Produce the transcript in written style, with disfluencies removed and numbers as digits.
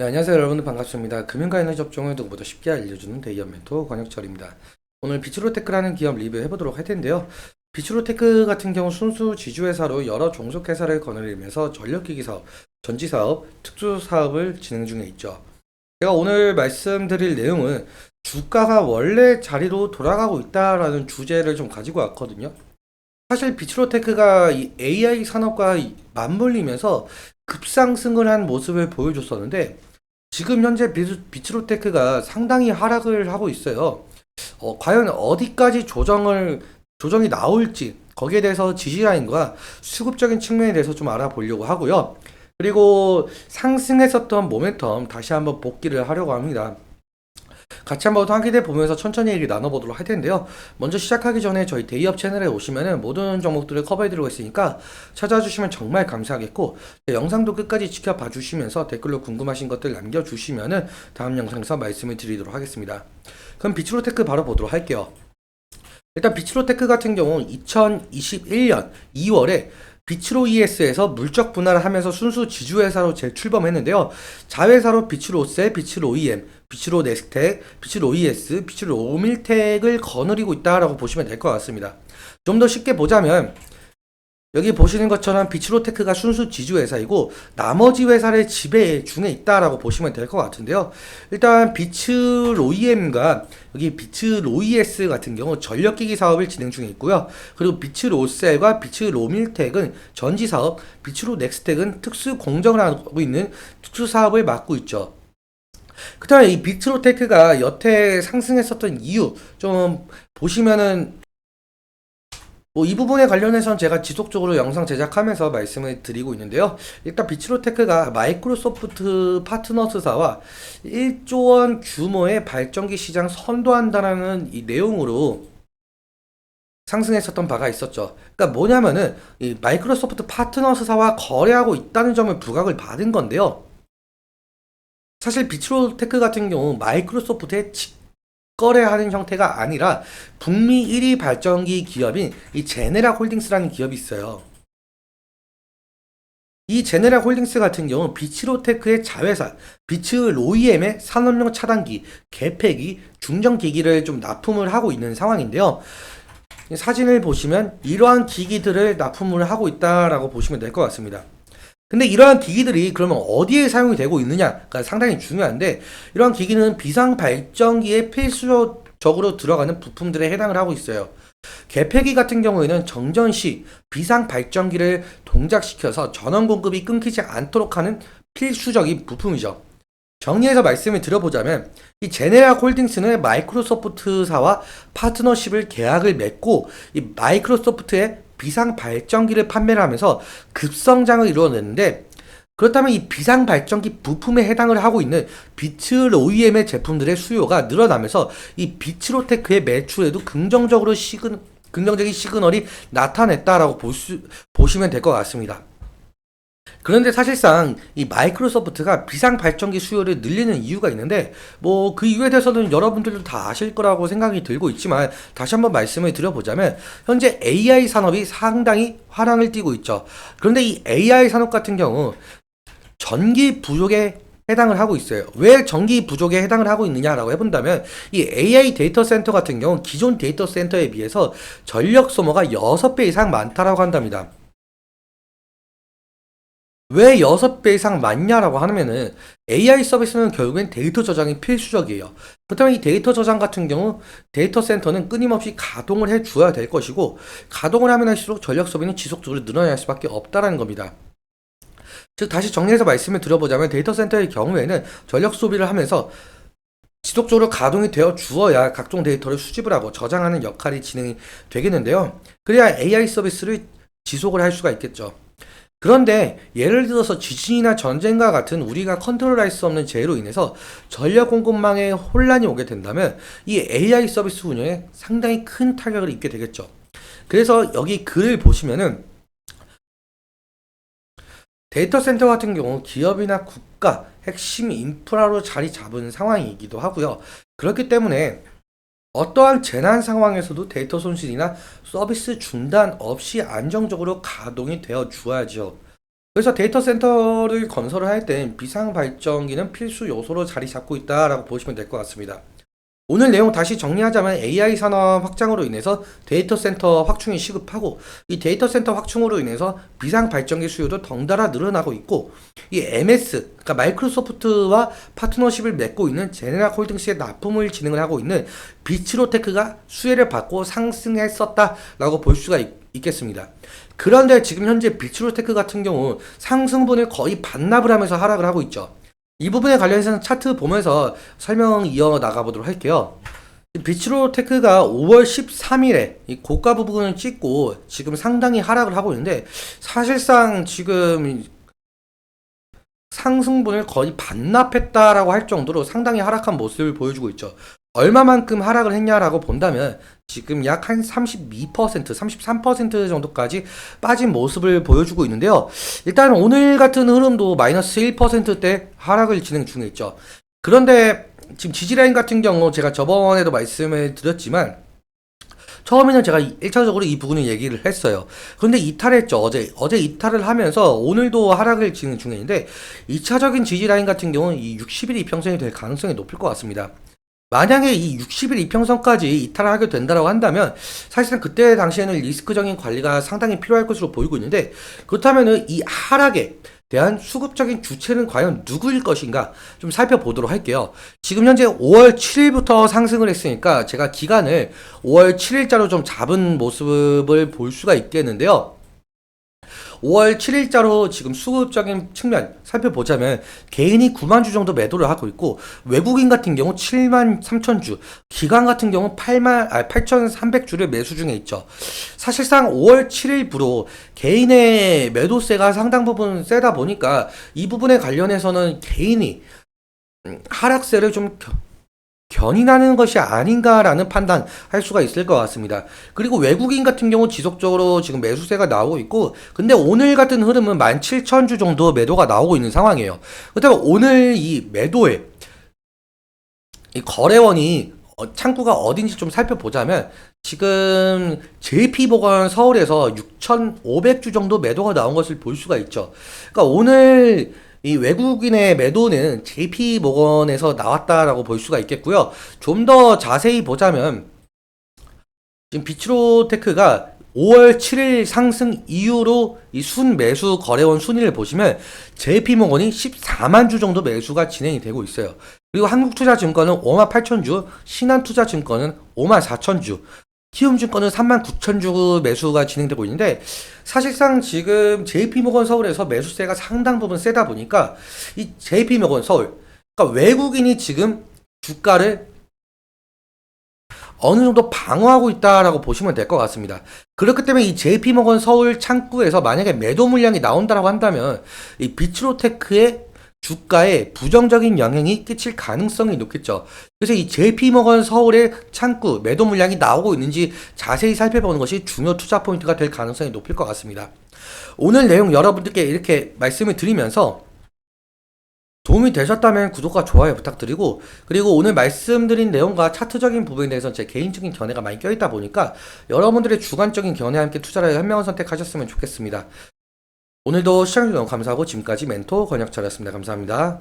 네, 안녕하세요 여러분들 반갑습니다. 금융과 에너지 업종을 누구보다 쉽게 알려주는 대기업 멘토 권혁철입니다. 오늘 비츠로테크라는 기업 리뷰해보도록 할 텐데요. 비츠로테크 같은 경우 순수 지주회사로 여러 종속회사를 거느리면서 전력기기 사업, 전지사업, 특수사업을 진행 중에 있죠. 제가 오늘 말씀드릴 내용은 주가가 원래 자리로 돌아가고 있다라는 주제를 좀 가지고 왔거든요. 사실 비츠로테크가 이 AI 산업과 맞물리면서 급상승을 한 모습을 보여줬었는데 지금 현재 비츠로테크가 상당히 하락을 하고 있어요. 과연 어디까지 조정이 나올지 거기에 대해서 지지라인과 수급적인 측면에 대해서 좀 알아보려고 하고요. 그리고 상승했었던 모멘텀 다시 한번 복귀를 하려고 합니다. 같이 한번 확인해 보면서 천천히 얘기 나눠보도록 할 텐데요. 먼저 시작하기 전에 저희 데이업 채널에 오시면은 모든 종목들을 커버해드리고 있으니까 찾아와 주시면 정말 감사하겠고, 영상도 끝까지 지켜봐 주시면서 댓글로 궁금하신 것들 남겨주시면은 다음 영상에서 말씀을 드리도록 하겠습니다. 그럼 비츠로테크 바로 보도록 할게요. 일단 비츠로테크 같은 경우 2021년 2월에 비츠로 ES에서 물적 분할을 하면서 순수 지주회사로 재출범했는데요. 자회사로 비츠로셀, 비츠로 EM, 비츠로 넥스텍, 비츠로 ES, 비츠로 오밀텍을 거느리고 있다라고 보시면 될 것 같습니다. 좀 더 쉽게 보자면 여기 보시는 것처럼 비츠로테크가 순수 지주회사이고 나머지 회사를 지배 중에 있다라고 보시면 될 것 같은데요. 일단 비츠로이엠과 여기 비츠로이에스 같은 경우 전력기기 사업을 진행 중에 있고요. 그리고 비츠로셀과 비츠로밀텍은 전지사업, 비츠로넥스텍은 특수 공정을 하고 있는 특수 사업을 맡고 있죠. 그 다음에 이 비츠로테크가 여태 상승했었던 이유 좀 보시면은 이 부분에 관련해서는 제가 지속적으로 영상 제작하면서 말씀을 드리고 있는데요. 일단 비츠로테크가 마이크로소프트 파트너스사와 1조 원 규모의 발전기 시장 선도한다라는 이 내용으로 상승했었던 바가 있었죠. 그러니까 뭐냐면은 이 마이크로소프트 파트너스사와 거래하고 있다는 점을 부각을 받은 건데요. 사실 비츠로테크 같은 경우 마이크로소프트의 거래하는 형태가 아니라 북미 1위 발전기 기업인 이 제네라 홀딩스라는 기업이 있어요. 이 제네라 홀딩스 같은 경우 비츠로테크의 자회사 비츠로이엠의 산업용 차단기, 개폐기, 중전기기를 좀 납품을 하고 있는 상황인데요. 사진을 보시면 이러한 기기들을 납품을 하고 있다라고 보시면 될 것 같습니다. 근데 이러한 기기들이 그러면 어디에 사용이 되고 있느냐가 상당히 중요한데, 이러한 기기는 비상 발전기에 필수적으로 들어가는 부품들에 해당을 하고 있어요. 개폐기 같은 경우에는 정전 시 비상 발전기를 동작시켜서 전원 공급이 끊기지 않도록 하는 필수적인 부품이죠. 정리해서 말씀을 드려보자면 이 제네라 홀딩스는 마이크로소프트사와 파트너십을 계약을 맺고 이 마이크로소프트의 비상 발전기를 판매를 하면서 급성장을 이루어냈는데, 그렇다면 이 비상 발전기 부품에 해당을 하고 있는 비츠 OEM의 제품들의 수요가 늘어나면서 이 비츠로테크의 매출에도 긍정적인 시그널이 나타냈다라고 보시면 될 것 같습니다. 그런데 사실상 이 마이크로소프트가 비상 발전기 수요를 늘리는 이유가 있는데, 그 이유에 대해서는 여러분들도 다 아실 거라고 생각이 들고 있지만 다시 한번 말씀을 드려보자면 현재 AI 산업이 상당히 화랑을 띠고 있죠. 그런데 이 AI 산업 같은 경우 전기 부족에 해당을 하고 있어요. 왜 전기 부족에 해당을 하고 있느냐라고 해본다면 이 AI 데이터 센터 같은 경우 기존 데이터 센터에 비해서 전력 소모가 6배 이상 많다라고 한답니다. 왜 6배 이상 많냐라고 하면은 AI 서비스는 결국엔 데이터 저장이 필수적이에요. 그렇다면 이 데이터 저장 같은 경우 데이터 센터는 끊임없이 가동을 해 주어야 될 것이고, 가동을 하면 할수록 전력 소비는 지속적으로 늘어날 수밖에 없다라는 겁니다. 즉 다시 정리해서 말씀을 드려보자면 데이터 센터의 경우에는 전력 소비를 하면서 지속적으로 가동이 되어 주어야 각종 데이터를 수집을 하고 저장하는 역할이 진행이 되겠는데요. 그래야 AI 서비스를 지속을 할 수가 있겠죠. 그런데 예를 들어서 지진이나 전쟁과 같은 우리가 컨트롤할 수 없는 재해로 인해서 전력 공급망에 혼란이 오게 된다면 이 AI 서비스 운영에 상당히 큰 타격을 입게 되겠죠. 그래서 여기 글을 보시면은 데이터 센터 같은 경우 기업이나 국가 핵심 인프라로 자리 잡은 상황이기도 하고요. 그렇기 때문에 어떠한 재난 상황에서도 데이터 손실이나 서비스 중단 없이 안정적으로 가동이 되어 주어야죠. 그래서 데이터 센터를 건설을 할 땐 비상 발전기는 필수 요소로 자리 잡고 있다라고 보시면 될 것 같습니다. 오늘 내용 다시 정리하자면 AI 산업 확장으로 인해서 데이터 센터 확충이 시급하고, 이 데이터 센터 확충으로 인해서 비상 발전기 수요도 덩달아 늘어나고 있고, 이 MS, 그러니까 마이크로소프트와 파트너십을 맺고 있는 제네랄 홀딩스의 납품을 진행을 하고 있는 비츠로테크가 수혜를 받고 상승했었다라고 볼 수가 있겠습니다. 그런데 지금 현재 비츠로테크 같은 경우 상승분을 거의 반납을 하면서 하락을 하고 있죠. 이 부분에 관련해서는 차트 보면서 설명 이어 나가보도록 할게요. 비츠로테크가 5월 13일에 이 고가 부분을 찍고 지금 상당히 하락을 하고 있는데, 사실상 지금 상승분을 거의 반납했다라고 할 정도로 상당히 하락한 모습을 보여주고 있죠. 얼마만큼 하락을 했냐라고 본다면 지금 약 한 32%, 33% 정도까지 빠진 모습을 보여주고 있는데요. 일단 오늘 같은 흐름도 마이너스 1%대 하락을 진행 중에 있죠. 그런데 지금 지지라인 같은 경우 제가 저번에도 말씀을 드렸지만, 처음에는 제가 1차적으로 이 부분을 얘기를 했어요. 그런데 이탈했죠. 어제 이탈을 하면서 오늘도 하락을 진행 중인데, 2차적인 지지라인 같은 경우는 이 60일 이평선이 될 가능성이 높을 것 같습니다. 만약에 이 60일 이평선까지 이탈을 하게 된다고 한다면 사실상 그때 당시에는 리스크적인 관리가 상당히 필요할 것으로 보이고 있는데, 그렇다면 이 하락에 대한 수급적인 주체는 과연 누구일 것인가 좀 살펴보도록 할게요. 지금 현재 5월 7일부터 상승을 했으니까 제가 기간을 5월 7일자로 좀 잡은 모습을 볼 수가 있겠는데요. 5월 7일자로 지금 수급적인 측면 살펴보자면 개인이 9만 주 정도 매도를 하고 있고, 외국인 같은 경우 7만 3천 주, 기관 같은 경우 8,300주를 매수 중에 있죠. 사실상 5월 7일부로 개인의 매도세가 상당 부분 세다 보니까 이 부분에 관련해서는 개인이 하락세를 좀 견인하는 것이 아닌가라는 판단할 수가 있을 것 같습니다. 그리고 외국인 같은 경우 지속적으로 지금 매수세가 나오고 있고, 근데 오늘 같은 흐름은 17,000주 정도 매도가 나오고 있는 상황이에요. 그렇다면 오늘 이 매도에 이 거래원이 창구가 어딘지 좀 살펴보자면, 지금 JP모건 서울에서 6,500주 정도 매도가 나온 것을 볼 수가 있죠. 그러니까 오늘 이 외국인의 매도는 JP모건에서 나왔다라고 볼 수가 있겠고요. 좀 더 자세히 보자면 지금 비츠로테크가 5월 7일 상승 이후로 이 순매수 거래원 순위를 보시면 JP모건이 14만 주 정도 매수가 진행이 되고 있어요. 그리고 한국투자증권은 5만 8천 주, 신한투자증권은 5만 4천 주, 키움증권은 3만 9천 주 매수가 진행되고 있는데, 사실상 지금 JP모건 서울에서 매수세가 상당 부분 세다 보니까 이 JP모건 서울, 그러니까 외국인이 지금 주가를 어느 정도 방어하고 있다라고 보시면 될 것 같습니다. 그렇기 때문에 이 JP모건 서울 창구에서 만약에 매도 물량이 나온다라고 한다면 이 비츠로테크의 주가에 부정적인 영향이 끼칠 가능성이 높겠죠. 그래서 이 JP모건 서울의 창구 매도 물량이 나오고 있는지 자세히 살펴보는 것이 중요 투자 포인트가 될 가능성이 높을 것 같습니다. 오늘 내용 여러분들께 이렇게 말씀을 드리면서 도움이 되셨다면 구독과 좋아요 부탁드리고, 그리고 오늘 말씀드린 내용과 차트적인 부분에 대해서 제 개인적인 견해가 많이 껴있다 보니까 여러분들의 주관적인 견해와 함께 투자를 현명한 선택하셨으면 좋겠습니다. 오늘도 시청해주셔서 너무 감사하고, 지금까지 멘토 권혁철이었습니다. 감사합니다.